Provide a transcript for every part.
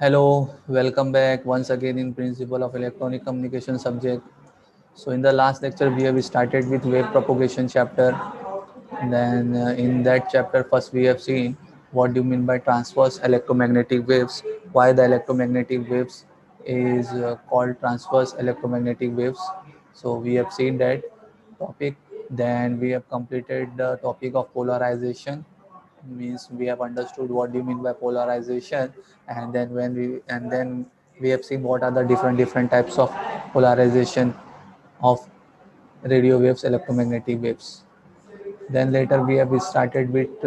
Hello, welcome back once again in Principle of Electronic Communication subject. So in the last lecture we have started with wave propagation chapter. Then in that chapter first we have seen what do you mean by transverse electromagnetic waves, why the electromagnetic waves is called transverse electromagnetic waves. So we have seen that topic. Then we have completed the topic of polarization, means we have understood what do you mean by polarization, and then we have seen what are the different types of polarization of radio waves, electromagnetic waves. Then later we have started with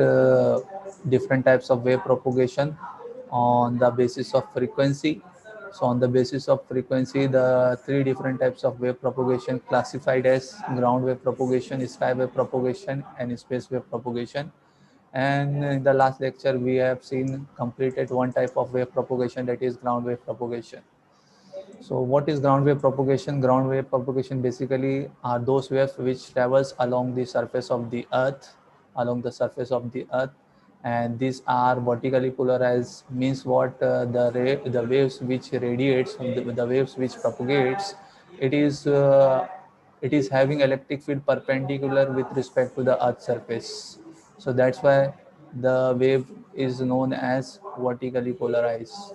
different types of wave propagation on the basis of frequency. So on the basis of frequency, the three different types of wave propagation classified as ground wave propagation, sky wave propagation, and space wave propagation. And in the last lecture, we have seen completed one type of wave propagation, that is ground wave propagation. So what is ground wave propagation? Ground wave propagation basically are those waves which travels along the surface of the earth, along the surface of the earth, and these are vertically polarized. Means what? The waves which radiates, the waves which propagates, it is uh, it is having electric field perpendicular with respect to the earth surface. So that's why the wave is known as vertically polarized.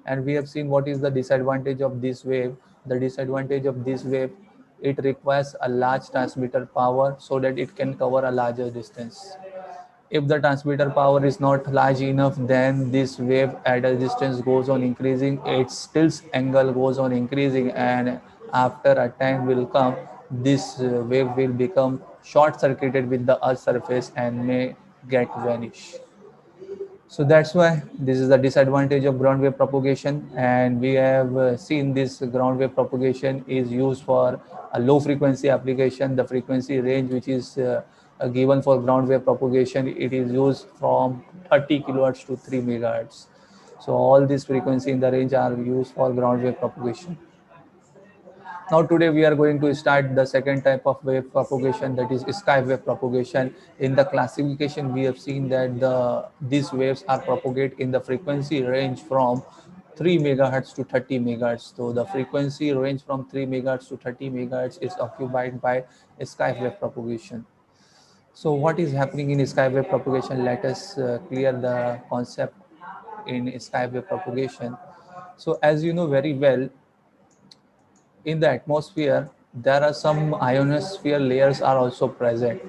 And we have seen what is the disadvantage of this wave. The disadvantage of this wave, it requires a large transmitter power so that it can cover a larger distance. If the transmitter power is not large enough, then this wave at a distance goes on increasing, its tilt angle goes on increasing, and after a time will come, this wave will become short circuited with the earth surface and may get vanish. So that's why this is the disadvantage of ground wave propagation, and we have seen this ground wave propagation is used for a low frequency application. The frequency range which is given for ground wave propagation, it is used from 30 kilohertz to 3 megahertz. So all these frequency in the range are used for ground wave propagation. Now today we are going to start the second type of wave propagation, that is sky wave propagation. In the classification we have seen that these waves are propagate in the frequency range from 3 megahertz to 30 megahertz. So the frequency range from 3 megahertz to 30 megahertz is occupied by sky wave propagation. So what is happening in sky wave propagation? Let us clear the concept in sky wave propagation. So as you know very well, in the atmosphere there are some ionosphere layers are also present.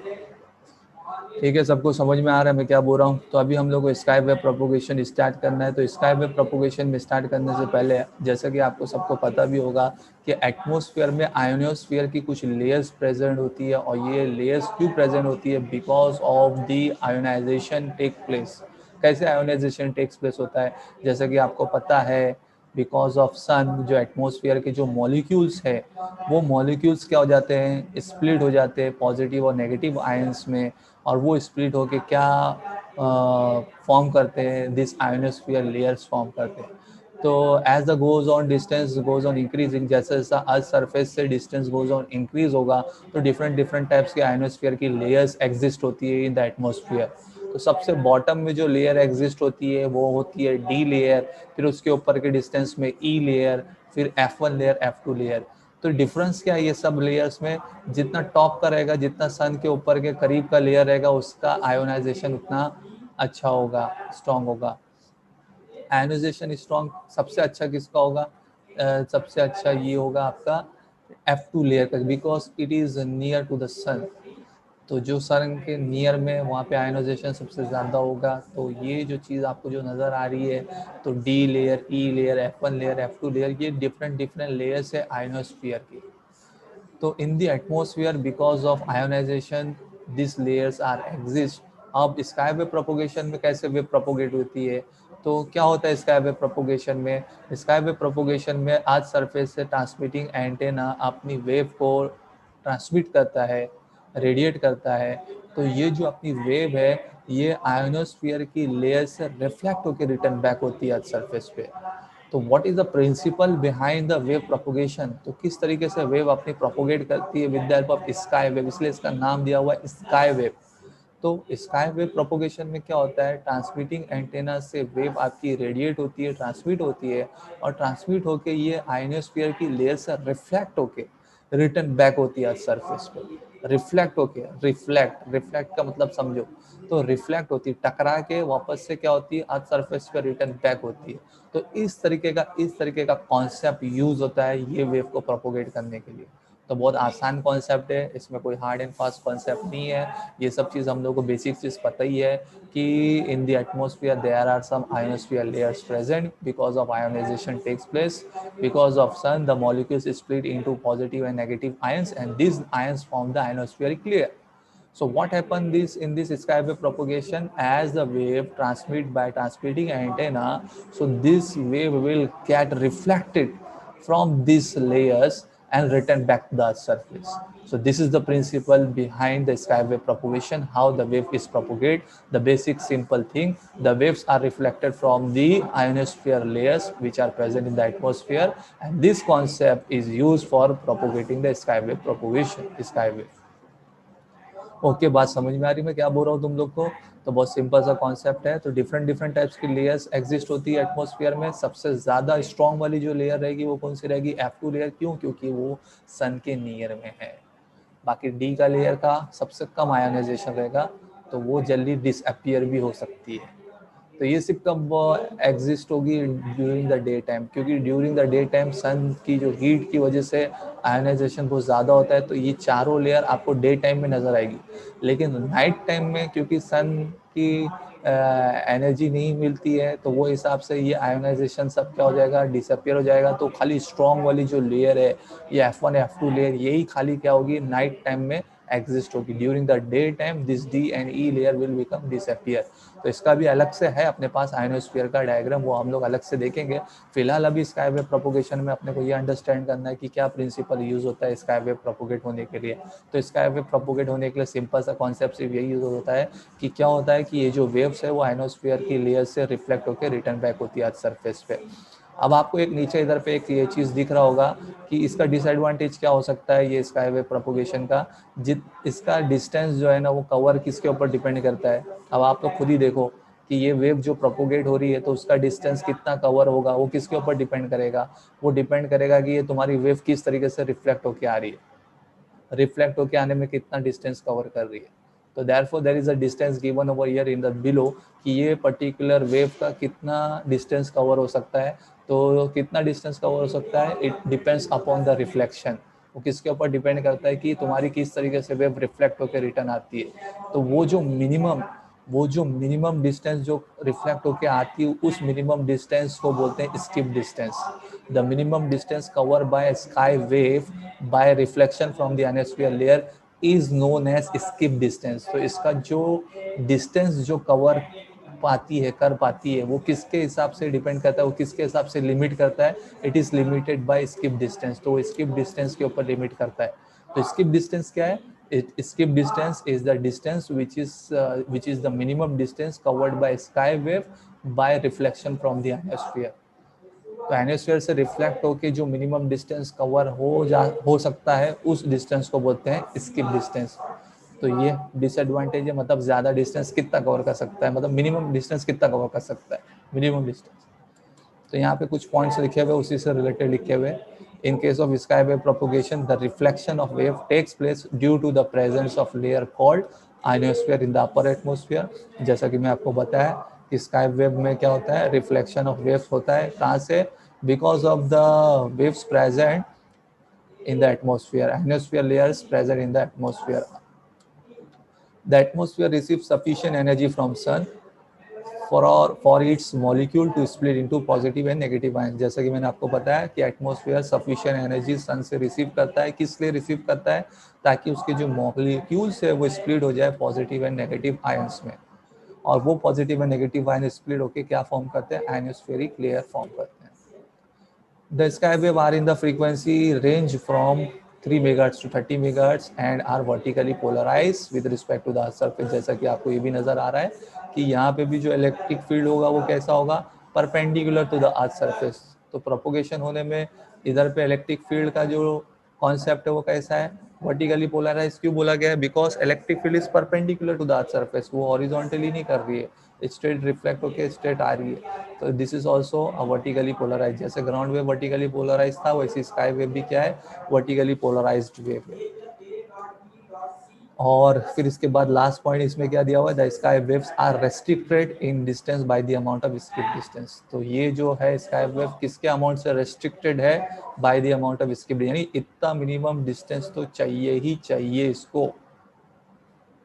ठीक है, सबको समझ में आ रहा है मैं क्या बोल रहा हूँ? तो अभी हम लोग को स्काई वेव प्रोपोगेशन स्टार्ट करना है। तो स्काई वेव प्रोपोगेशन में स्टार्ट करने से पहले, जैसा कि आपको सबको पता भी होगा कि एटमॉस्फेयर में आयोनोस्फीयर की कुछ लेयर्स प्रेजेंट होती है, और ये लेयर्स क्यों प्रेजेंट होती है? Because of the ionisation take place. कैसे आयोनाइजेशन टेक्स प्लेस होता है? जैसा कि आपको पता है, बिकॉज ऑफ सन, जो एटमॉस्फेयर के जो मॉलिक्यूल्स है, वो मॉलिक्यूल्स क्या हो जाते हैं? स्प्लिट हो जाते हैं पॉजिटिव और नेगेटिव आयंस में, और वो स्प्लिट होके क्या फॉर्म करते हैं? दिस आयोनोस्फीयर लेयर्स फॉर्म करते हैं। तो as the goes on distance goes on increasing, जैसे जैसा अर्थ सरफेस से डिस्टेंस गोज ऑन इंक्रीज होगा, तो डिफरेंट डिफरेंट टाइप्स के आयोनोस्फीयर की लेयर्स एग्जिस्ट होती है इन द एटमोस्फियर। तो सबसे बॉटम में जो लेयर एग्जिस्ट होती है वो होती है डी लेयर, फिर उसके ऊपर के डिस्टेंस में ई लेयर, फिर F1 लेयर, F2 लेयर। तो डिफरेंस क्या है ये सब लेयर्स में? जितना टॉप का रहेगा, जितना सन के ऊपर के करीब का लेयर रहेगा, उसका आयोनाइजेशन उतना अच्छा होगा, स्ट्रॉन्ग होगा। आयोनाइजेशन स्ट्रॉन्ग सबसे अच्छा किसका होगा? सबसे अच्छा ये होगा आपका F2 लेयर का, because it is near to the sun. तो जो सन के नियर में, वहाँ पे आयोनाइजेशन सबसे ज़्यादा होगा। तो ये जो चीज़ आपको जो नज़र आ रही है, तो D layer, E layer, F1 layer, F2 layer, ये डिफरेंट डिफरेंट लेयर्स है आयोनोस्फीयर की। तो in the atmosphere, because of ionisation, this layers are exist. अब स्काई वेव प्रोपोगेशन में कैसे वेव प्रोपोगेट होती है? तो क्या होता है स्काई वेव प्रोपोगेशन में? स्काई वेव प्रोपोगेशन में अर्थ सरफेस से ट्रांसमिटिंग एंटेना अपनी वेव को ट्रांसमिट करता है, रेडिएट करता है। तो ये जो अपनी वेव है, ये आयोनोस्फीयर की लेयर से रिफ्लेक्ट होकर रिटर्न बैक होती है अर्थ सरफेस पे। तो what is the principle behind the wave propagation? तो किस तरीके से वेव अपनी प्रोपोगेट करती है with the help of sky wave, इसलिए इसका नाम दिया हुआ है स्काई वेव। तो स्काई वेव प्रोपोगेशन में क्या होता है, ट्रांसमिटिंग एंटेना से वेव आपकी रेडिएट होती है, ट्रांसमिट होती है, और ट्रांसमिट होके ये आयोनोस्फीयर की लेयर से रिफ्लेक्ट होके रिटर्न बैक होती है सरफेस पे। रिफ्लेक्ट होके, रिफ्लेक्ट रिफ्लेक्ट का मतलब समझो, तो रिफ्लेक्ट होती है, टकरा के वापस से क्या होती है अर्थ सरफेस पे रिटर्न बैक होती है। तो इस तरीके का कॉन्सेप्ट यूज होता है ये वेव को प्रोपोगेट करने के लिए। तो बहुत आसान कॉन्सेप्ट है, इसमें कोई हार्ड एंड फास्ट कॉन्सेप्ट नहीं है। ये सब चीज़ हम लोग को बेसिक चीज़ पता ही है कि in the atmosphere there are some ionosphere layers present because of ionisation takes place because of sun the molecules split into positive and negative ions and these ions form the ionospheric layer. So what happens this in this skywave propagation, as the wave transmit by transmitting antenna, so this wave will get reflected from these layers and return back to the surface. So this is the principle behind the skywave propagation, how the wave is propagated. The basic simple thing, the waves are reflected from the ionosphere layers which are present in the atmosphere, and this concept is used for propagating the skywave propagation, skywave. Okay, बात समझ में आ रही मैं क्या बोल रहा हूँ तुम लोग को? तो बहुत सिंपल सा कॉन्सेप्ट है। तो डिफरेंट डिफरेंट टाइप्स की लेयर्स एग्जिस्ट होती है एटमॉस्फेयर में। सबसे ज़्यादा स्ट्रॉन्ग वाली जो लेयर रहेगी वो कौन सी रहेगी? F2 layer. क्यों? क्योंकि वो सन के नियर में है। बाकी डी का लेयर का सबसे कम आयोनाइजेशन रहेगा, तो वो जल्दी डिसअपियर भी हो सकती है। तो ये सिर्फ कब एग्जिस्ट होगी? ड्यूरिंग द डे टाइम, क्योंकि ड्यूरिंग द डे टाइम सन की जो हीट की वजह से आयोनाइजेशन बहुत ज़्यादा होता है, तो ये चारों लेयर आपको डे टाइम में नज़र आएगी। लेकिन नाइट टाइम में क्योंकि सन की एनर्जी नहीं मिलती है, तो वो हिसाब से ये आयोनाइजेशन सब क्या हो जाएगा? डिसअपियर हो जाएगा। तो खाली स्ट्रॉन्ग वाली जो लेयर है, ये F1 F2 लेयर, यही खाली क्या होगी? नाइट टाइम में एग्जिस्ट होगी। During the day time this D and E layer will become disappear. तो इसका भी अलग से है अपने पास आयोनोस्फीयर का डायग्राम, वो हम लोग अलग से देखेंगे। फिलहाल अभी स्काई वेव प्रोपोगेशन में अपने को ये अंडरस्टैंड करना है कि क्या प्रिंसिपल यूज होता है स्काई वेव प्रोपोगेट होने के लिए। तो स्काई वेव प्रोपोगेट होने के लिए सिंपल सा कॉन्सेप्ट सिर्फ यही यूज होता है कि क्या होता है कि ये जो वेव्स है वो आयोनोस्फीयर की लेयर से रिफ्लेक्ट होकर रिटर्न बैक होती है अर्थ सरफेस पे। अब आपको एक नीचे इधर पे एक ये चीज़ दिख रहा होगा कि इसका डिसएडवांटेज क्या हो सकता है ये स्काई वेव प्रोपोगेशन का। इसका डिस्टेंस जो है ना वो कवर किसके ऊपर डिपेंड करता है? अब आप लोग खुद ही देखो कि ये वेव जो प्रोपोगेट हो रही है तो उसका डिस्टेंस कितना कवर होगा, वो किसके ऊपर डिपेंड करेगा? वो डिपेंड करेगा कि ये तुम्हारी वेव किस तरीके से रिफ्लेक्ट होके आ रही है, रिफ्लेक्ट होके आने में कितना डिस्टेंस कवर कर रही है। तो therefore there is a distance given over here in the below कि ये पर्टिकुलर वेव का कितना डिस्टेंस कवर हो सकता है। तो कितना डिस्टेंस कवर हो सकता है, it depends upon the reflection. वो किसके ऊपर डिपेंड करता है कि तुम्हारी किस तरीके से वेव रिफ्लेक्ट होकर रिटर्न आती है। तो वो जो मिनिमम डिस्टेंस जो रिफ्लेक्ट होके आती है, उस मिनिमम डिस्टेंस को बोलते हैं skip distance. The minimum distance cover by sky wave by reflection from the ionosphere layer is known as skip distance. तो इसका जो डिस्टेंस जो कवर पाती है, कर पाती है, वो किसके हिसाब से डिपेंड करता है, वो किसके हिसाब से लिमिट करता है? It is limited bye skip distance. तो स्किप डिस्टेंस के ऊपर लिमिट करता है। तो स्किप डिस्टेंस क्या है? Skip distance is the distance which is the minimum distance covered by sky wave by reflection from the ionosphere. तो ionosphere से रिफ्लेक्ट होके जो मिनिमम डिस्टेंस कवर हो सकता है, उस डिस्टेंस को बोलते हैं स्किप डिस्टेंस। तो ये डिसएडवांटेज है, मतलब ज्यादा डिस्टेंस कितना कवर कर सकता है, मतलब मिनिमम डिस्टेंस कितना कवर कर सकता है, मिनिमम डिस्टेंस। तो यहाँ पे कुछ पॉइंट्स लिखे हुए उसी से रिलेटेड लिखे हुए। In case of sky wave propagation the reflection of wave takes place due to the presence of layer called ionosphere in the upper atmosphere. जैसा कि मैं आपको बताया कि स्काई वेव में क्या होता है, रिफ्लेक्शन ऑफ वेव्स होता है। कहाँ से? Because of the waves present in the atmosphere, ionosphere layers present in the atmosphere. The atmosphere receives sufficient energy from sun for its molecule to split into positive and negative ions. जैसा कि मैंने आपको बताया कि atmosphere sufficient energy सन से receive करता है। किस लिए रिसीव करता है? ताकि उसके जो मॉलिक्यूल्स है वो स्प्लिट हो जाए पॉजिटिव एंड नेगेटिव आयंस में, और वो positive and negative ion split होकर क्या फॉर्म करते हैं? आयोनोस्फेरिक लेयर फॉर्म करते हैं। The sky wave are in the frequency range from 3 megahertz to 30 megahertz and are vertically polarized with respect to the earth surface। जैसा कि आपको ये भी नजर आ रहा है कि यहाँ पे भी जो इलेक्ट्रिक फील्ड होगा वो कैसा होगा? Perpendicular to the earth surface. तो प्रोपोगेशन होने में इधर पे इलेक्ट्रिक फील्ड का जो कॉन्सेप्ट है वो कैसा है, वर्टिकली पोलराइज क्यों बोला गया है, because electric field is perpendicular to the earth surface, वो हॉरिजॉन्टली नहीं कर रही है, स्ट्रेट रिफ्लेक्ट होकर स्ट्रेट आ रही है, तो this is also a vertically polarise. जैसे ग्राउंड वेव वर्टिकली पोलराइज था, वैसे स्काई वेव भी क्या है, वर्टिकली पोलराइज्ड वेव है। और फिर इसके बाद लास्ट पॉइंट इसमें क्या दिया हुआ है, the sky waves are restricted in distance by the amount of skip distance. तो ये जो है स्काई वेव किसके अमाउंट से रेस्ट्रिक्टेड है, by the amount of skip, यानी इतना मिनिमम डिस्टेंस तो चाहिए ही चाहिए इसको,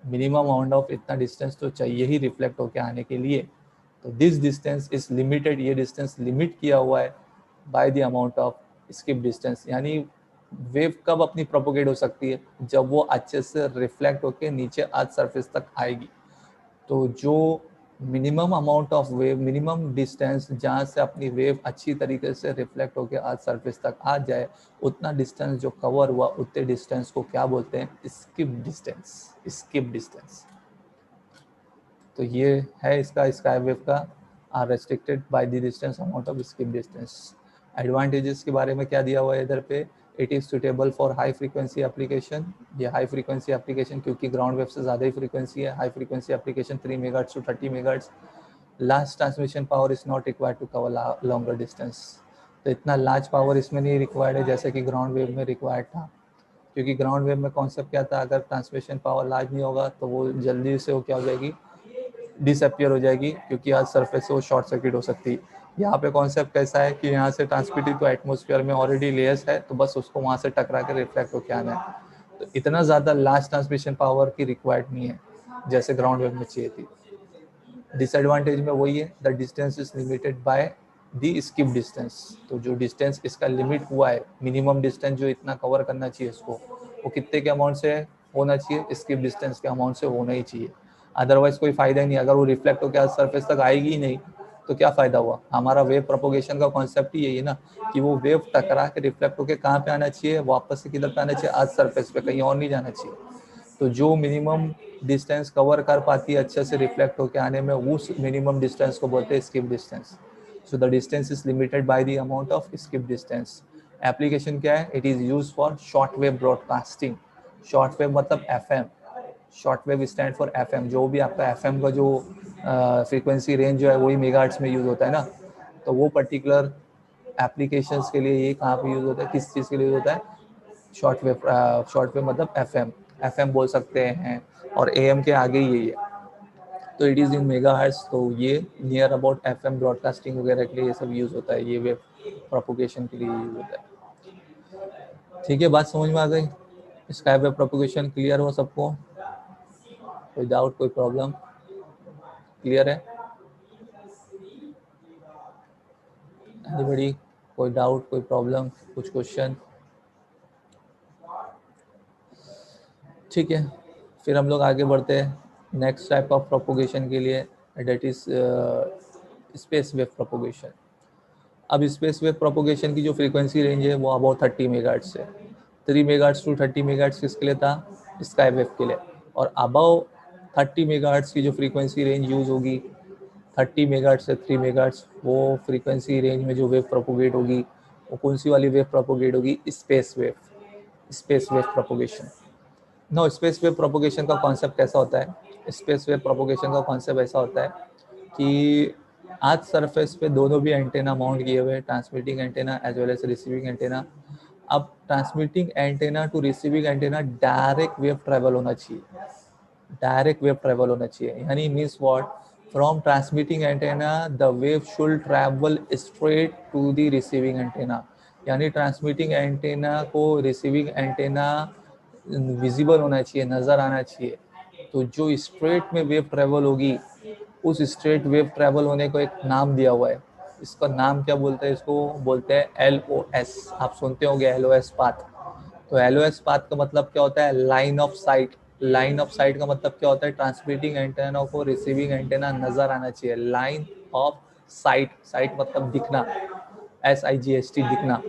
मिनिमम अमाउंट ऑफ इतना डिस्टेंस तो चाहिए ही रिफ्लेक्ट होकर आने के लिए। तो दिस डिस्टेंस इज लिमिटेड, ये डिस्टेंस लिमिट किया हुआ है by the amount of skip distance, यानी वेव कब अपनी प्रोपोगेट हो सकती है, जब वो अच्छे से रिफ्लेक्ट होकर नीचे अर्थ सरफेस तक आएगी। तो जो minimum amount of wave, minimum distance जहाँ से अपनी वेव अच्छी तरीके से रिफ्लेक्ट होकर अर्थ सरफेस तक आ जाए, उतना डिस्टेंस जो कवर हुआ, उतने डिस्टेंस को क्या बोलते हैं, स्किप डिस्टेंस, स्किप डिस्टेंस। तो ये है इसका स्काई वेव का, are restricted by the distance amount of skip distance. Advantages के बारे में क्या दिया हुआ है इधर पे, it is suitable for high frequency application, ये हाई फ्रीक्वेंसी एप्लीकेशन क्योंकि ग्राउंड वेव से ज़्यादा ही फ्रीक्वेंसी है, high frequency application 3 megahertz to 30 megahertz. Large transmission power is not required to cover longer distance, तो इतना लार्ज पावर इसमें नहीं रिक्वायर्ड है जैसे कि ग्राउंड वेव में रिक्वायर्ड था, क्योंकि ग्राउंड वेव में कॉन्सेप्ट क्या था, अगर ट्रांसमिशन पावर लार्ज नहीं होगा तो वो जल्दी से वो क्या हो जाएगी, डिसअपियर हो जाएगी, क्योंकि आज सरफेस से वो शॉर्ट सर्किट हो सकती है। यहाँ पे कॉन्सेप्ट कैसा है कि यहाँ से ट्रांसमिटिंग तो एटमॉस्फेयर में ऑलरेडी लेयर्स है, तो बस उसको वहाँ से टकरा कर रिफ्लेक्ट होकर आना है, तो इतना ज़्यादा लार्ज ट्रांसमिशन पावर की रिक्वायर्ड नहीं है जैसे ग्राउंड वेव में चाहिए थी। डिसएडवांटेज में वही है, the distance is limited by the skip distance, तो जो डिस्टेंस इसका लिमिट हुआ है, मिनिमम डिस्टेंस जो इतना कवर करना चाहिए इसको, वो कितने के अमाउंट से होना चाहिए, स्किप डिस्टेंस के अमाउंट से होना ही चाहिए, अदरवाइज कोई फायदा ही नहीं। अगर वो रिफ्लेक्ट होकर सरफेस तक आएगी ही नहीं तो क्या फायदा हुआ, हमारा वेव प्रोपोगेशन का कॉन्सेप्ट ही यही है ना, कि वो वेव टकरा के रिफ्लेक्ट होकर कहाँ पे आना चाहिए, वापस से किधर पे आना चाहिए, अर्थ सरफेस पे, कहीं और नहीं जाना चाहिए। तो जो मिनिमम डिस्टेंस कवर कर पाती है अच्छे से रिफ्लेक्ट होकर आने में, उस मिनिमम डिस्टेंस को बोलते हैं skip distance. So the distance is limited by the amount of skip distance. Application क्या है, it is use for short wave broadcasting, short wave मतलब FM, short wave stand for FM, जो भी आपका FM का जो फ्रीक्वेंसी रेंज जो है वही मेगाहर्ट्ज में यूज होता है ना, तो वो पर्टिकुलर एप्लीकेशंस के लिए ये कहाँ पे यूज होता है, किस चीज़ के लिए यूज होता है, शॉर्ट वेव, शॉर्ट वेव मतलब एफएम, एफएम बोल सकते हैं, और एएम के आगे ही यही है, तो इट इज़ इन मेगाहर्ट्ज, तो ये नियर अबाउट एफएम ब्रॉडकास्टिंग वगैरह के लिए ये सब यूज़ होता है, ये वेव प्रोपोगेशन के लिए यूज होता है। ठीक है, बात समझ में आ गई, स्काई वेव प्रोपोगेशन क्लियर हो सबको, कोई डाउट कोई प्रॉब्लम, क्लियर है एनीबॉडी, कोई डाउट कोई प्रॉब्लम कुछ क्वेश्चन? ठीक है, फिर हम लोग आगे बढ़ते हैं नेक्स्ट टाइप ऑफ प्रोपोगेशन के लिए, that is space wave propagation. अब स्पेस वेव प्रोपोगेशन की जो फ्रीक्वेंसी रेंज है वो अबाउट 30 मेगाहर्ट्ज है, 3 मेगाहर्ट्ज टू 30 मेगाहर्ट्ज किसके लिए था, स्काई वेव के लिए, और अबाउ 30 मेगाहर्ट्ज की जो फ्रीक्वेंसी रेंज यूज होगी, 30 मेगाहर्ट्ज से 3 मेगाहर्ट्ज, वो फ्रीक्वेंसी रेंज में जो वेव प्रोपोगेट होगी वो कौन सी वाली वेव प्रोपोगेट होगी, space wave, space wave propagation. No, space wave propagation का कॉन्सेप्ट कैसा होता है, स्पेस वेव प्रोपोगेशन का कॉन्सेप्ट ऐसा होता है कि अर्थ सरफेस पे दोनों भी एंटेना माउंट किए हुए हैं, transmitting antenna as well as receiving antenna. अब transmitting antenna to receiving antenna direct wave travel होना चाहिए, डायरेक्ट वेव ट्रेवल होना चाहिए, यानी means what, from transmitting antenna the wave should travel straight to the receiving antenna, यानी transmitting antenna को receiving antenna visible होना चाहिए, नज़र आना चाहिए। तो जो स्ट्रेट में वेव ट्रेवल होगी, उस स्ट्रेट वेव ट्रेवल होने को एक नाम दिया हुआ है, इसका नाम क्या बोलते हैं, इसको बोलते हैं LOS, आप सुनते होंगे LOS पाथ। तो LOS पाथ का मतलब क्या होता है, line of site, line of site का मतलब क्या होता है, ट्रांसमिटिंग एंटेना को रिसीविंग एंटेना नजर आना चाहिए, लाइन ऑफ साइट, साइट मतलब दिखना, SIGHT दिखना,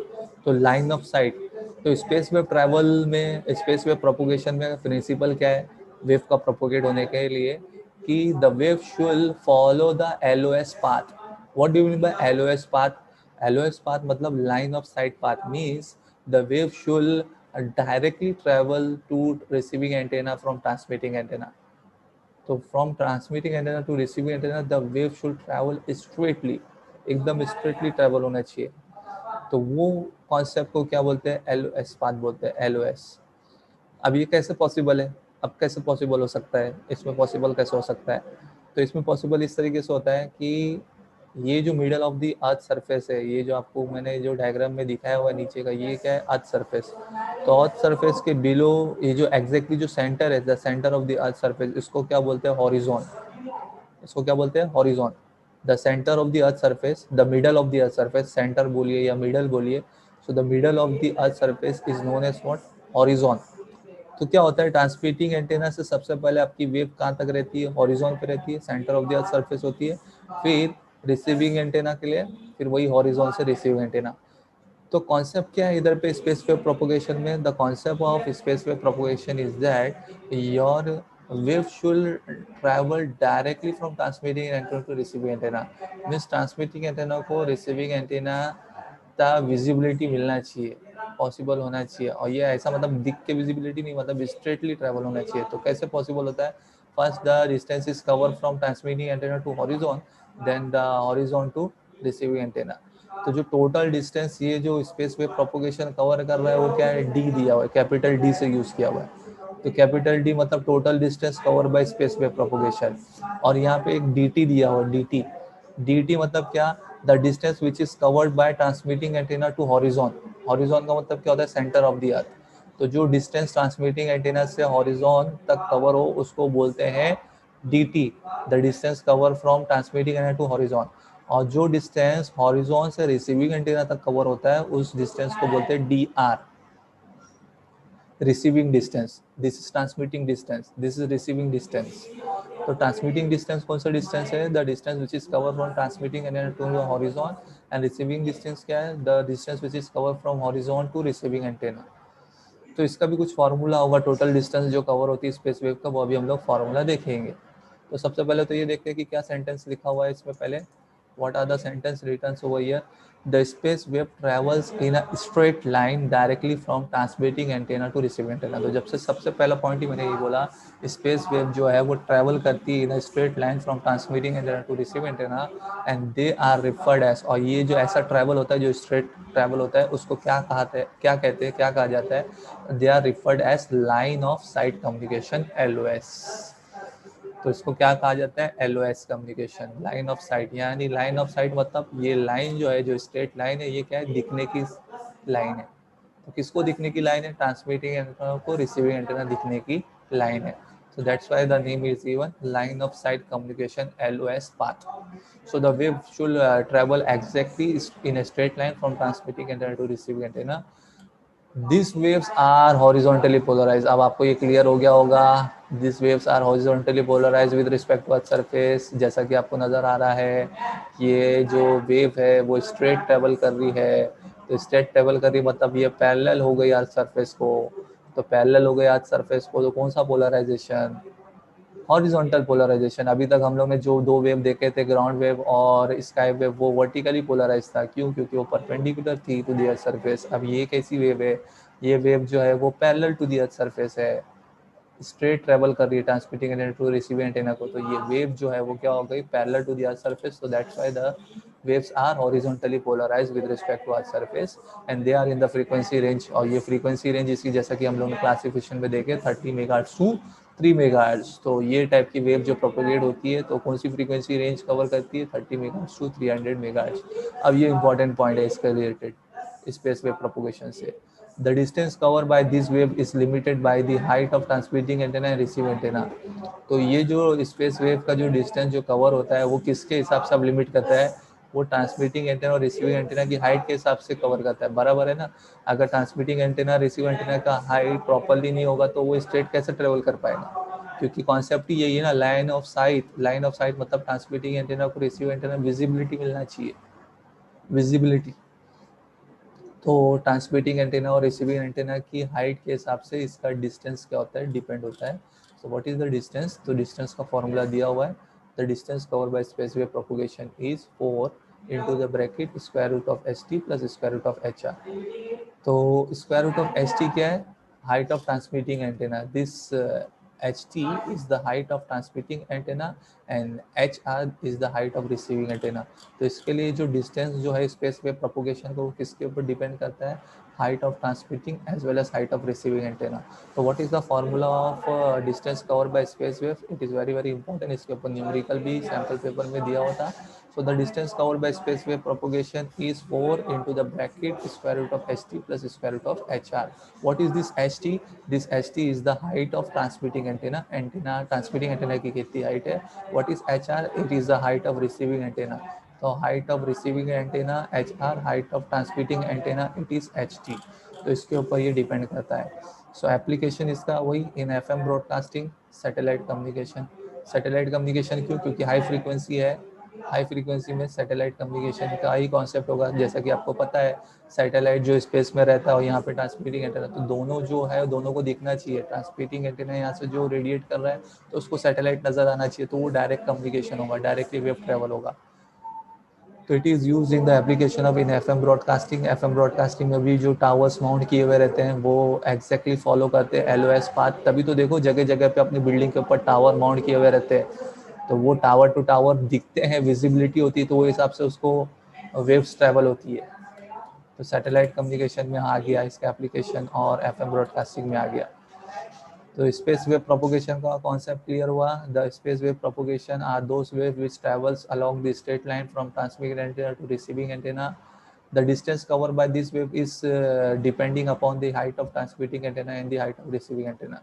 तो लाइन ऑफ साइट। तो स्पेस वेव ट्रैवल में, स्पेस वेव प्रोपोगेशन में प्रिंसिपल क्या है, वेव का प्रोपोगेट होने के लिए, कि the wave should follow the LOS path. What do you mean by LOS path, LOS path मतलब line of sight path, means the wave should directly travel to receiving antenna from transmitting antenna. तो from transmitting antenna to receiving antenna the wave should travel straightly, एकदम straightly travel होना चाहिए। तो वो concept को क्या बोलते हैं, LOS पाथ बोलते हैं, LOS। अब ये कैसे पॉसिबल है, अब कैसे पॉसिबल हो सकता है, इसमें पॉसिबल कैसे हो सकता है? तो इसमें पॉसिबल इस तरीके से होता है कि ये जो middle of the earth surface है, ये जो आपको मैंने जो डायग्राम में दिखाया हुआ है नीचे का, ये क्या है, अर्थ सरफेस। तो अर्थ सरफेस के बिलो ये जो एग्जैक्टली जो सेंटर है, the centre of the earth surface, इसको क्या बोलते हैं, हॉरिजॉन। इसको क्या बोलते हैं, horizon. The centre of the earth surface, the middle of the earth surface, centre बोलिए या मिडल बोलिए, so the middle of the earth surface is known as what, horizon. तो क्या होता है, ट्रांसमिटिंग एंटेना से सबसे पहले आपकी वेव कहाँ तक रहती है, हॉरिजॉन पे रहती है, centre of the earth surface होती है। फिर रिसीविंग एंटेना के लिए फिर वही हॉरिजॉन से रिसीविंग एंटेना। तो कॉन्सेप्ट क्या है इधर पे स्पेस वेव प्रोपोगेशन में, the concept of space wave propagation is that your wave should travel directly from transmitting antenna to receiving antenna. Means transmitting antenna को रिसीविंग एंटेना का visibility मिलना चाहिए, पॉसिबल होना चाहिए। और ये ऐसा मतलब दिख के विजिबिलिटी नहीं, मतलब स्ट्रेटली ट्रैवल होना चाहिए। तो कैसे पॉसिबल होता है, first the distance is cover from transmitting antenna to horizon, then the horizon to receiving antenna. तो जो टोटल डिस्टेंस ये जो स्पेस वेव प्रोपोगेशन कवर कर रहा है वो क्या है, डी दिया हुआ है, कैपिटल डी से यूज किया हुआ है। तो कैपिटल डी मतलब total distance cover by space wave propagation. और यहाँ पे एक dt दिया हुआ है, dt मतलब क्या, the distance which is covered by transmitting antenna to horizon. Horizon का मतलब क्या होता है, सेंटर ऑफ द अर्थ। तो जो डिस्टेंस ट्रांसमिटिंग एंटेना से हॉरिजॉन तक कवर हो उसको बोलते हैं dt, the distance cover from transmitting antenna to horizon. और जो डिस्टेंस हॉरिजॉन से रिसीविंग एंटेना तक कवर होता है उस डिस्टेंस को बोलते हैं dr, receiving distance. This is transmitting distance, this is receiving distance. तो ट्रांसमिटिंग डिस्टेंस कौन सा डिस्टेंस है, the distance which is cover from transmitting antenna to horizon. And receiving distance क्या है, the distance which is cover from horizon to receiving antenna. तो इसका भी कुछ फार्मूला होगा, टोटल डिस्टेंस जो कवर होती है स्पेस वेव का, वो अभी हम लोग फार्मूला देखेंगे। तो सबसे पहले तो ये देखते हैं कि क्या सेंटेंस लिखा हुआ है इसमें पहले। What are the sentence written over here? The space wave travels in a straight line directly from transmitting antenna to receiving antenna। तो जब से सबसे पहला पॉइंट ही मैंने ये बोला, स्पेस वेव जो है वो ट्रैवल करती है in straight line from transmitting antenna to receiving antenna, and they are referred as. और ये जो ऐसा ट्रैवल होता है, जो स्ट्रेट ट्रैवल होता है, उसको क्या कहते हैं, क्या कहते हैं, क्या कहा जाता है, they are referred as line of sight communication, LOS। तो इसको क्या कहा जाता है, LOS communication, line of sight. यानी लाइन ऑफ साइट मतलब ये लाइन जो है, जो स्ट्रेट लाइन है, ये क्या है, दिखने की लाइन है। तो किसको दिखने की लाइन है, ट्रांसमिटिंग एंटेना को रिसीविंग एंटेना दिखने की लाइन है। So that's why the name is given line of sight communication, LOS path. So the wave should travel exactly in a straight line from transmitting antenna to receiving antenna. These waves are horizontally polarized। अब आपको ये clear हो गया होगा, these waves are horizontally polarized with respect to earth surface। जैसा कि आपको नज़र आ रहा है, ये जो वेव है वो स्ट्रेट ट्रेवल कर रही है। तो स्ट्रेट ट्रेवल कर रही मतलब ये पैरेलल हो गई अर्थ सरफेस को। तो पैरेलल हो गई अर्थ सरफेस को, तो कौन सा पोलराइजेशन, हॉरिजॉन्टल पोलराइजेशन। अभी तक हम लोग ने जो दो वेव देखे थे, ग्राउंड वेव और स्काई वेव, वो वर्टिकली पोलराइज था। क्यों, क्योंकि वो परपेंडिकुलर थी टू द अर्थ सरफेस। अब ये कैसी वेव है, ये वेव जो है वो parallel to the earth surface है, स्ट्रेट ट्रेवल कर रही है transmitting antenna to receiving antenna को। तो ये वेव जो है वो क्या हो गई, parallel to the earth surface. So that's why the waves are horizontally polarized with respect to earth surface and they are in the frequency range। और ये frequency range इसकी जैसा कि हम लोग ने क्लासिफिकेशन में देखे 30 मेगाहर्ट्ज टू 3 मेगाहर्ट्ज। तो ये टाइप की वेव जो प्रोपोगेट होती है तो कौन सी फ्रीक्वेंसी रेंज कवर करती है, 30 मेगाहर्ट्ज टू 300 मेगाहर्ट्ज। अब ये इंपॉर्टेंट पॉइंट है इसके रिलेटेड स्पेस वेव प्रोपोगेशन से। The distance covered by this wave is limited by the height of transmitting antenna and receiving antenna। तो ये जो स्पेस वेव का जो डिस्टेंस जो कवर होता है वो किसके हिसाब से अब लिमिट करता है, वो ट्रांसमिटिंग एंटेना और रिसीविंग एंटेना की हाइट के हिसाब से कवर करता है। बराबर है ना। अगर ट्रांसमिटिंग एंटेना रिसीविंग एंटेना का हाइट प्रॉपरली नहीं होगा तो वो स्ट्रेट कैसे ट्रेवल कर पाएगा, क्योंकि कॉन्सेप्ट ही यही है ना, line of site. Line of sight मतलब ट्रांसमिटिंग एंटेना को रिसीविंग एंटेना विजिबिलिटी मिलना चाहिए, विजिबिलिटी। तो ट्रांसमिटिंग एंटेना और रिसीविंग एंटेना की हाइट के हिसाब से इसका डिस्टेंस क्या होता है, डिपेंड होता है। So what is the distance, तो डिस्टेंस का फॉर्मूला दिया हुआ है। The distance cover by space wave propagation is 4 into the bracket square root of st plus square root of hr। तो square root of H T क्या है? Height of transmitting antenna. This H T is the height of transmitting antenna and H R is the height of receiving antenna. तो इसके लिए जो distance जो है space wave propagation को किसके ऊपर डिपेंड करता है? Height of transmitting as well as height of receiving antenna. तो what is the formula of distance cover by space wave? It is very very important. इसके ऊपर न्यूमेरिकल भी सैम्पल पेपर में दिया होता है. So the distance covered by space wave propagation is 4 into the bracket square root of ht plus square root of hr. What is this ht? This ht is the height of transmitting antenna. Antenna transmitting antenna की कितनी height है? What is hr? It is the height of receiving antenna. So height of receiving antenna hr, height of transmitting antenna it is ht. तो इसके ऊपर ये depend करता है. सो application इसका वही in FM broadcasting, satellite communication. Satellite communication क्यों? क्योंकि हाई फ्रीक्वेंसी है. हाई फ्रीक्वेंसी में सैटेलाइट कम्युनिकेशन का ही कॉन्सेप्ट होगा. जैसा कि आपको पता है सैटेलाइट जो स्पेस में रहता है और यहाँ पे ट्रांसमिटिंग एंटेना, तो दोनों जो है दोनों को दिखना चाहिए. ट्रांसमिटिंग एंटेना यहाँ से जो रेडिएट कर रहा है तो उसको सैटेलाइट नजर आना चाहिए, तो वो डायरेक्ट कम्युनिकेशन होगा, डायरेक्टली वेव ट्रेवल होगा. तो it is use in the application of in FM broadcasting. FM broadcasting में भी जो टावर्स माउंट किए हुए रहते हैं वो एग्जैक्टली फॉलो करते हैं एलओएस पाथ. तभी तो देखो जगह जगह पे अपनी बिल्डिंग के ऊपर टावर माउंट किए हुए रहते हैं, तो वो टावर टू टावर दिखते हैं, विजिबिलिटी होती है, तो वो हिसाब से उसको वेव्स ट्रैवल होती है. तो सैटेलाइट कम्युनिकेशन में आ गया इसका एप्लीकेशन और एफएम ब्रॉडकास्टिंग में आ गया. तो स्पेस वेव प्रोपोगेशन का कॉन्सेप्ट क्लियर हुआ. The space wave propagation are those wave which travels along the straight line from transmitting antenna to receiving antenna. The distance covered by this wave is depending upon the height of transmitting antenna and the height of receiving antenna.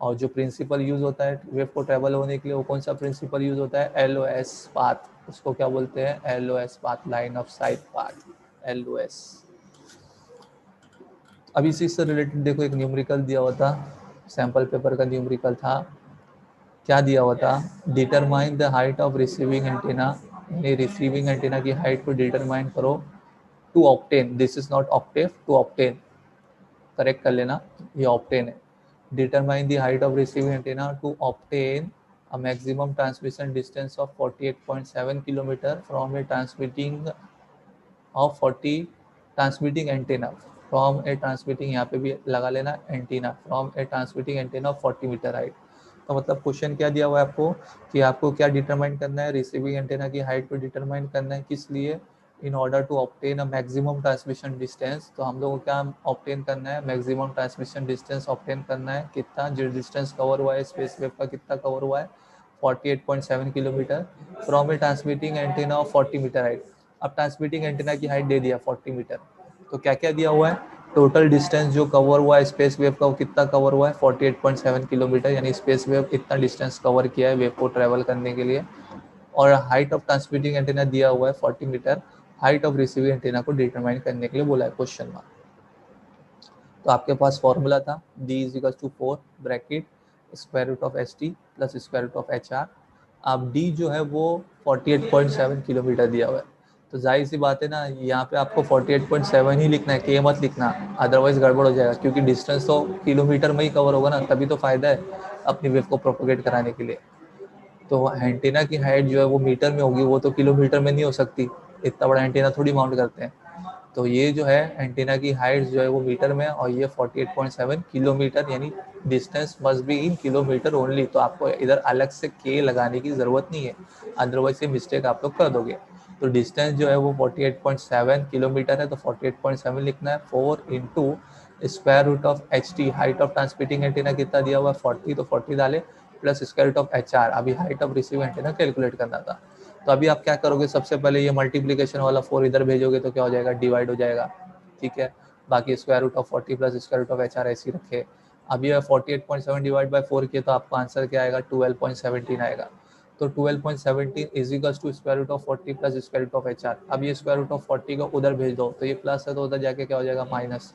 और जो principal use होता है wave को travel होने के लिए, वो कौन सा प्रिंसिपल यूज होता है? LOS path. उसको क्या बोलते हैं? LOS path, line of sight path, LOS. अभी इसी से रिलेटेड देखो एक न्यूमेरिकल दिया हुआ था, सैम्पल पेपर का न्यूमेरिकल था. क्या दिया हुआ था? Determine the height of receiving antenna. Receiving antenna की हाइट को डिटरमाइन करो to obtain. This is not octave, to obtain. Correct कर लेना, ये ऑब्टेन है. Determine the height of receiving antenna to obtain a maximum transmission distance of 48.7 kilometer from a transmitting of 40 transmitting antenna from a transmitting, यहाँ पे भी लगा लेना antenna, from a transmitting antenna of 40 metre height. तो मतलब question क्या दिया हुआ है आपको कि आपको क्या डिटरमाइन करना है? रिसीविंग एंटेना की हाइट को डिटरमाइन करना है. किस लिए? In order to obtain a maximum transmission distance. तो हम लोग को क्या ऑब्टेन करना है? मैक्सिमम ट्रांसमिशन डिस्टेंस ऑब्टेन करना है. कितना? जो डिस्टेंस कवर हुआ है स्पेस वेव का कितना कवर हुआ है? 48.7 kilometre from a transmitting antenna of 40 metre height. अब ट्रांसमिटिंग एंटेना की हाइट दे दिया 40 मीटर, तो क्या क्या दिया हुआ है? टोटल डिस्टेंस जो कवर हुआ है स्पेस वेव का वो कितना कवर हुआ है? 48.7 किलोमीटर. यानी स्पेस वेव इतना डिस्टेंस कवर किया है वेव को ट्रेवल करने के लिए. और हाइट ऑफ ट्रांसमिटिंग एंटेना दिया हुआ है 40 metre. Height of receiving antenna को डिटरमाइन करने के लिए बोला है क्वेश्चन में. तो आपके पास फॉर्मूला था d is equal to 4 bracket square root of H T plus square root of H R. अब d जो है वो 48.7 किलोमीटर दिया हुआ है. तो जाहिर सी बात है ना, यहाँ पे आपको 48.7 ही लिखना है, के मत लिखना, अदरवाइज गड़बड़ हो जाएगा. क्योंकि डिस्टेंस तो किलोमीटर में ही कवर होगा ना, तभी तो फायदा है अपनी वेव को प्रोपोगेट कराने के लिए. तो एंटीना की हाइट जो है वो मीटर में होगी, वो तो किलोमीटर में नहीं हो सकती, इतना बड़ा एंटीना थोड़ी माउंट करते हैं. तो ये जो है एंटीना की हाइट जो है वो मीटर में, और ये 48.7 किलोमीटर, यानी distance must be in kilometre only. तो आपको इधर अलग से के लगाने की ज़रूरत नहीं है, अदरवाइज ये मिस्टेक आप लोग कर दोगे. तो डिस्टेंस जो है वो 48.7 किलोमीटर है, तो 48.7 लिखना है. 4 into square root of H T, height of transmitting antenna कितना दिया हुआ है? 40, तो 40 डाले, plus square root of H R. अभी height of receive antenna calculate करना था. तो अभी आप क्या करोगे? सबसे पहले ये मल्टीप्लीकेशन वाला 4 इधर भेजोगे तो क्या हो जाएगा? डिवाइड हो जाएगा. ठीक है. बाकी square root of 40 plus square root of H R ऐसी रखे. अब ये 48.7 डिवाइड बाय 4 किया तो आपका आंसर क्या आएगा? 12.17 आएगा. तो 12.17 is equals to square root of 40 plus square root of H R. अब ये स्क्वायर रूट ऑफ 40 को उधर भेज दो, तो ये प्लस है तो उधर जाके क्या हो जाएगा? माइनस.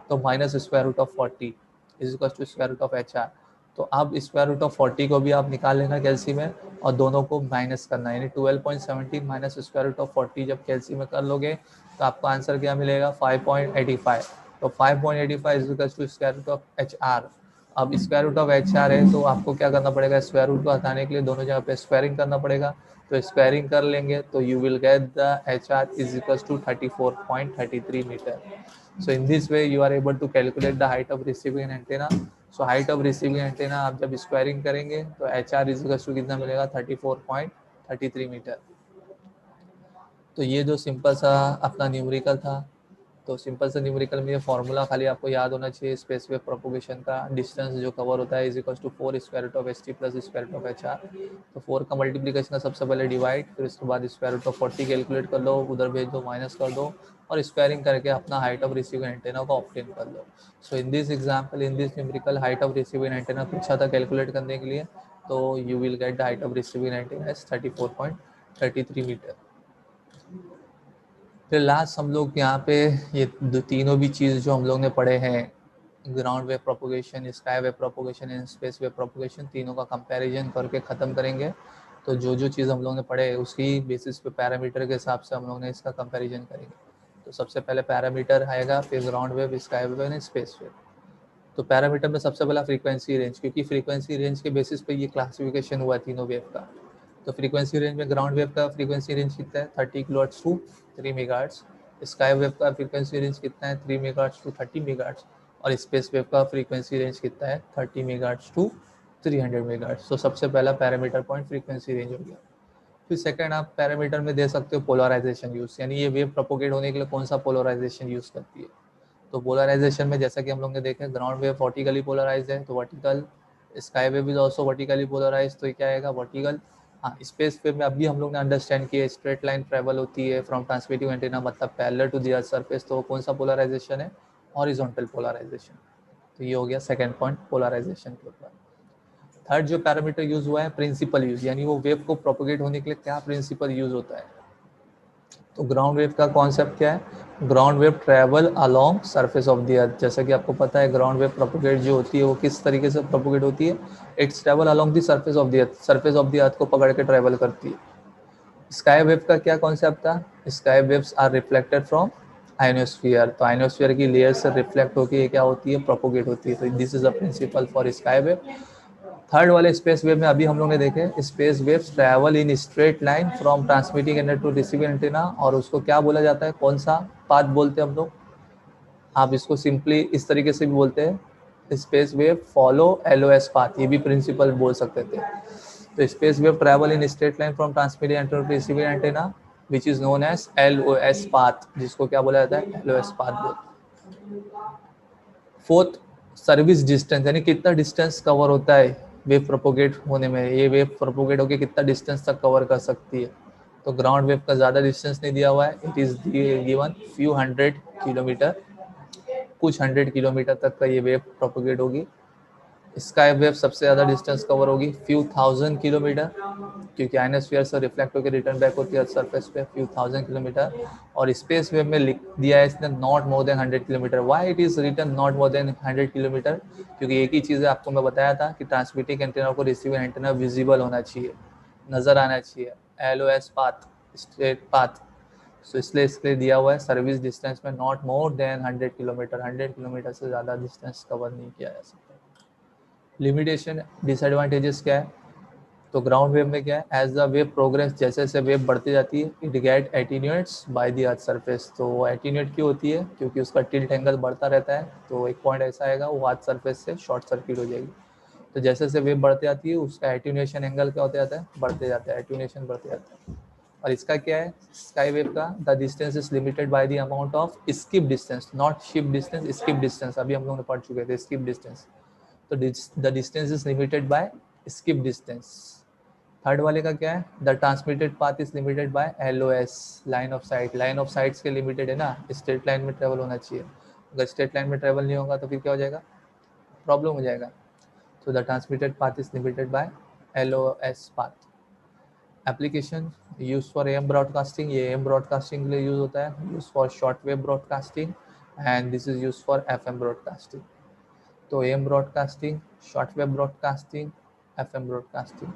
तो minus square root of 40 is equals to square root of H R. तो अब स्क्वायर रूट ऑफ 40 को भी आप निकाल लेना कैलसी में, और दोनों को माइनस करना है. यानी 12.17 माइनस स्क्वायर रूट ऑफ 40 जब कैलसी में कर लोगे तो आपका आंसर क्या मिलेगा? 5.85. तो 5.85 is equal to square root of H R. अब square root of H R है तो आपको क्या करना पड़ेगा? स्क्वायर रूट को हटाने के लिए दोनों जगह पे स्क्वायरिंग करना पड़ेगा. तो स्क्वायरिंग कर लेंगे तो you will get the H R is equal to 34.33 metre. So in this way you are able to calculate the height of receiving antenna. So height of receiving antenna आप जब squaring करेंगे तो HR is to कितना मिलेगा 34.33 metre. तो ये जो simple सा अपना न्यूमेरिकल था, तो सिंपल से न्यूमेरिकल में ये फॉर्मूला खाली आपको याद होना चाहिए. स्पेस वेव प्रोपोगेशन का डिस्टेंस जो कवर होता है is equal to 4 square root of H T plus square root of H R. तो 4 का मल्टीप्लीकेशन का सबसे पहले डिवाइड, फिर उसके बाद स्क्वायर रूट ऑफ 40 कैलकुलेट कर लो, उधर भेज दो, माइनस कर दो और स्क्वायरिंग करके अपना हाइट ऑफ रिसीविंग एंटेना को ऑब्टेन कर लो. So in this example, in this numerical height of receiving antenna पूछा था कैलकुलेट करने के लिए. तो you will get the height of receiving antenna as 34.33 metre. फिर लास्ट हम लोग यहाँ पे ये तीनों भी चीज़ जो हम लोग ने पढ़े हैं, ground wave propagation, sky wave propagation and space wave propagation, तीनों का कंपैरिजन करके ख़त्म करेंगे. तो जो जो चीज़ हम लोग ने पढ़े उसकी बेसिस पे पैरामीटर के हिसाब से हम लोग ने इसका कंपैरिजन करेंगे. तो सबसे पहले पैरामीटर आएगा, फिर ground wave, sky wave and space wave. तो पैरामीटर में सबसे पहला फ्रीक्वेंसी रेंज, क्योंकि फ्रीक्वेंसी रेंज के बेसिस पे ये क्लासिफिकेशन हुआ तीनों वेव का. तो फ्रीक्वेंसी रेंज में ग्राउंड वेव का फ्रीक्वेंसी रेंज कितना है 30 kilohertz to 3 megahertz. Sky wave का फ्रीक्वेंसी रेंज कितना है 3 मेगाहर्ट्ज टू 30 मेगाहर्ट्ज. और स्पेस वेव का फ्रीक्वेंसी रेंज कितना है 30 मेगाहर्ट्ज टू 300 मेगाहर्ट्ज. तो सबसे पहला पैरामीटर पॉइंट फ्रीक्वेंसी रेंज हो गया. फिर सेकंड आप पैरामीटर में दे सकते हो पोलराइजेशन यूज, यानी ये वेव प्रोपोगेट होने के लिए कौन सा पोलराइजेशन यूज करती है. तो पोलराइजेशन में जैसा कि हम लोग ने देखा ग्राउंड वेव वर्टिकली पोलराइज है तो vertical, sky wave is also vertically polarise तो ये क्या आएगा वर्टिकल. हाँ, स्पेस वेव में अभी हम लोग ने अंडरस्टैंड किया स्ट्रेट लाइन ट्रेवल होती है फ्रॉम ट्रांसमिटिंग एंटीना, मतलब parallel to the earth surface. तो कौन सा पोलराइजेशन है हॉरिजॉन्टल पोलराइजेशन. तो ये हो गया सेकंड पॉइंट पोलराइजेशन के ऊपर. थर्ड जो पैरामीटर यूज हुआ है प्रिंसिपल यूज, यानी वो वेव को प्रोपोगेट होने के लिए क्या प्रिंसिपल यूज होता है. तो ग्राउंड वेव का कॉन्सेप्ट क्या है, ground wave travel along surface of the अर्थ. जैसा कि आपको पता है ग्राउंड वेव प्रोपोगेट जो होती है वो किस तरीके से प्रोपोगेट होती है, it's travel along the surface of the earth, surface of the अर्थ को पकड़ के ट्रैवल करती है. स्काई वेव का क्या कॉन्सेप्ट था, sky waves are reflected from ionosphere. तो आयनोस्फीयर की लेयर से रिफ्लेक्ट होकर ये क्या होती है प्रोपोगेट होती है. तो this is a principle for sky wave. Third वाले स्पेस वेव में अभी हम लोग ने देखे space waves travel in straight line from transmitting antenna to receiving antenna, और उसको क्या बोला जाता है, कौन सा पाथ बोलते हैं हम लोग. आप इसको सिंपली इस तरीके से भी बोलते हैं space wave follow LOS path, ये भी प्रिंसिपल बोल सकते थे. तो space wave travel in straight line from transmitting antenna to receiving antenna which is known as LOS path, जिसको क्या बोला जाता है LOS पाथ बोलते. फोर्थ सर्विस डिस्टेंस, यानी कितना डिस्टेंस कवर होता है वेव प्रोपोगेट होने में, ये वेव प्रोपोगेट होकर कितना डिस्टेंस तक कवर कर सकती है. तो ग्राउंड वेव का ज़्यादा डिस्टेंस नहीं दिया हुआ है, it is given few 100 kilometre, कुछ 100 किलोमीटर तक का ये वेव प्रोपोगेट होगी. स्काई वेव सबसे ज़्यादा डिस्टेंस कवर होगी फ्यू 1000 किलोमीटर, क्योंकि आयनोस्फीयर से रिफ्लेक्ट होकर रिटर्न बैक होती है सरफेस पे फ्यू 1000 किलोमीटर. और स्पेस वेव में लिख दिया है इसने not more than 100 kilometre. Why it is written not more than 100 kilometre, क्योंकि एक ही चीज़ है आपको मैं बताया था कि ट्रांसमिटिंग एंटेना को रिसीविंग एंटेना विजिबल होना चाहिए, नज़र आना चाहिए, LOS पाथ, स्ट्रेट पाथ. सो इसलिए इसलिए दिया हुआ है सर्विस डिस्टेंस में not more than 100 kilometre, 100 kilometre से ज़्यादा डिस्टेंस कवर नहीं किया जा सकता. लिमिटेशन डिसएडवांटेजेस क्या है, तो ग्राउंड वेव में क्या है एज द वेव प्रोग्रेस, जैसे जैसे वेव बढ़ती जाती है it get attenuates by the earth surface. तो वो एटीन्यूएट क्यों होती है, क्योंकि उसका टिल्ट एंगल बढ़ता रहता है. तो एक पॉइंट ऐसा आएगा वो अर्थ सरफेस से शॉर्ट सर्किट हो जाएगी. तो जैसे जैसे वेव बढ़ती जाती है उसका एटीन्यूएशन एंगल क्या होता जाता है, बढ़ते जाता है, एटीन्यूएशन बढ़ते जाता है. और इसका क्या है स्काई वेव का, the distance is limited by the amount of skip distance, not ship distance, skip distance. अभी हम लोग ने पढ़ चुके थे स्किप डिस्टेंस. तो the distance is limited bye skip distance. Third वाले का क्या है, the transmitted path is limited bye LOS, line of site. Line of sites के लिमिटेड है ना, स्ट्रेट लाइन में ट्रेवल होना चाहिए. अगर स्ट्रेट लाइन में ट्रेवल नहीं होगा तो फिर क्या हो जाएगा, प्रॉब्लम हो जाएगा. So the transmitted path is limited bye LOS path. Application use for AM broadcasting, ये AM ब्रॉडकास्टिंग के लिए यूज होता है. Use for short wave broadcasting and this is use for FM broadcasting. तो AM broadcasting, short wave broadcasting, FM broadcasting.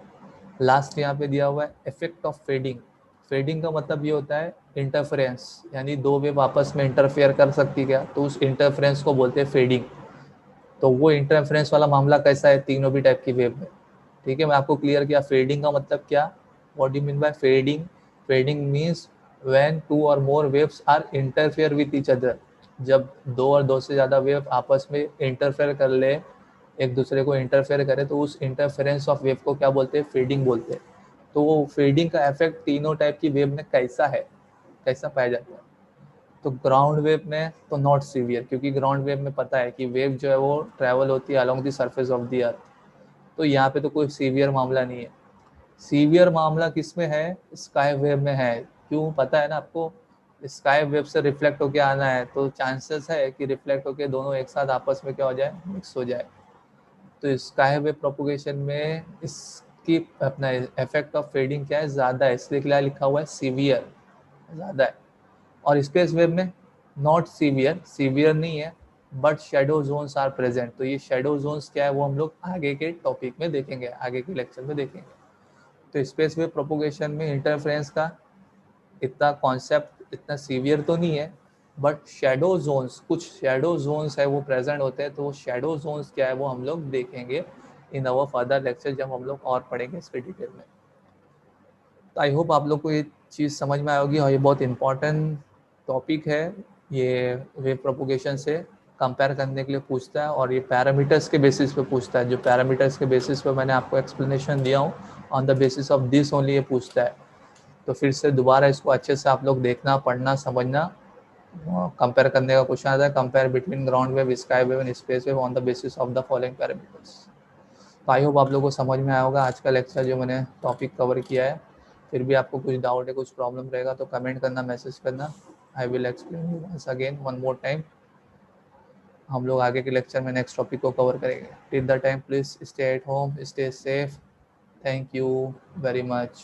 Last यहाँ पे दिया हुआ है इफेक्ट ऑफ फेडिंग. फेडिंग का मतलब ये होता है इंटरफेरेंस, यानी दो वेव आपस में इंटरफेयर कर सकती क्या, तो उस इंटरफेरेंस को बोलते हैं फेडिंग. तो वो इंटरफेरेंस वाला मामला कैसा है तीनों भी टाइप की वेव में. ठीक है, मैं आपको क्लियर किया फेडिंग का मतलब क्या, what do you mean by fading. Fading means when two or more waves are interfere with each other. जब दो और दो से ज़्यादा वेव आपस में इंटरफेयर कर ले, एक दूसरे को इंटरफेयर करे, तो उस इंटरफेरेंस ऑफ वेव को क्या बोलते हैं? फेडिंग बोलते हैं। तो वो फेडिंग का इफेक्ट तीनों टाइप की वेव में कैसा है, कैसा पाया जाता है? तो ग्राउंड वेव में तो नॉट सीवियर, क्योंकि ग्राउंड वेव में पता है कि वेव जो है वो ट्रैवल होती है along the surface of the earth, तो यहाँ पे तो कोई सीवियर मामला नहीं है। सीवियर मामला किस में है? स्काई वेव में है। क्यों? पता है ना आपको, स्काई वेव से रिफ्लेक्ट होके आना है, तो चांसेस है कि रिफ्लेक्ट होके दोनों एक साथ आपस में क्या हो जाए? मिक्स हो जाए। तो स्काई वेव प्रोपोगेशन में इसकी अपना इफेक्ट ऑफ फेडिंग क्या है? ज़्यादा है, इसलिए क्या लिखा हुआ है? सीवियर, ज़्यादा है। और स्पेस वेव में नॉट सीवियर, सीवियर नहीं है, but shadow zones are present. तो ये शेडो जोन्स क्या है वो हम लोग आगे के टॉपिक में देखेंगे, आगे के लेक्चर में देखेंगे। तो स्पेस वेव प्रोपोगेशन में इंटरफेरेंस का इतना कॉन्सेप्ट इतना सीवियर तो नहीं है, बट शेडो जोन्स, कुछ शेडो जोन्स है वो प्रेजेंट होते हैं। तो वो शेडो जोन्स क्या है वो हम लोग देखेंगे इन अवर फर्दर लेक्चर, जब हम लोग और पढ़ेंगे इसके डिटेल में। तो आई होप आप लोग को ये चीज़ समझ में आएगी, और ये बहुत इंपॉर्टेंट टॉपिक है। ये वेव प्रोपोगेशन से कंपेयर करने के लिए पूछता है, और ये पैरामीटर्स के बेसिस पे पूछता है। जो पैरामीटर्स के बेसिस पे मैंने आपको एक्सप्लेनेशन दिया हूँ, on the basis of this only ये पूछता है। तो फिर से दोबारा इसको अच्छे से आप लोग देखना, पढ़ना, समझना। कंपेयर करने का क्वेश्चन आता है, compare between ground wave, sky wave and space wave on the basis of the following parameters. तो आई होप आप लोगों को समझ में आया होगा आज का लेक्चर जो मैंने टॉपिक कवर किया है। फिर भी आपको कुछ डाउट है, कुछ प्रॉब्लम रहेगा तो कमेंट करना, मैसेज करना। I will explain you once again one more time. हम लोग आगे के लेक्चर में नेक्स्ट टॉपिक को कवर करेंगे। Till the time please stay at home, stay safe. Thank you very much.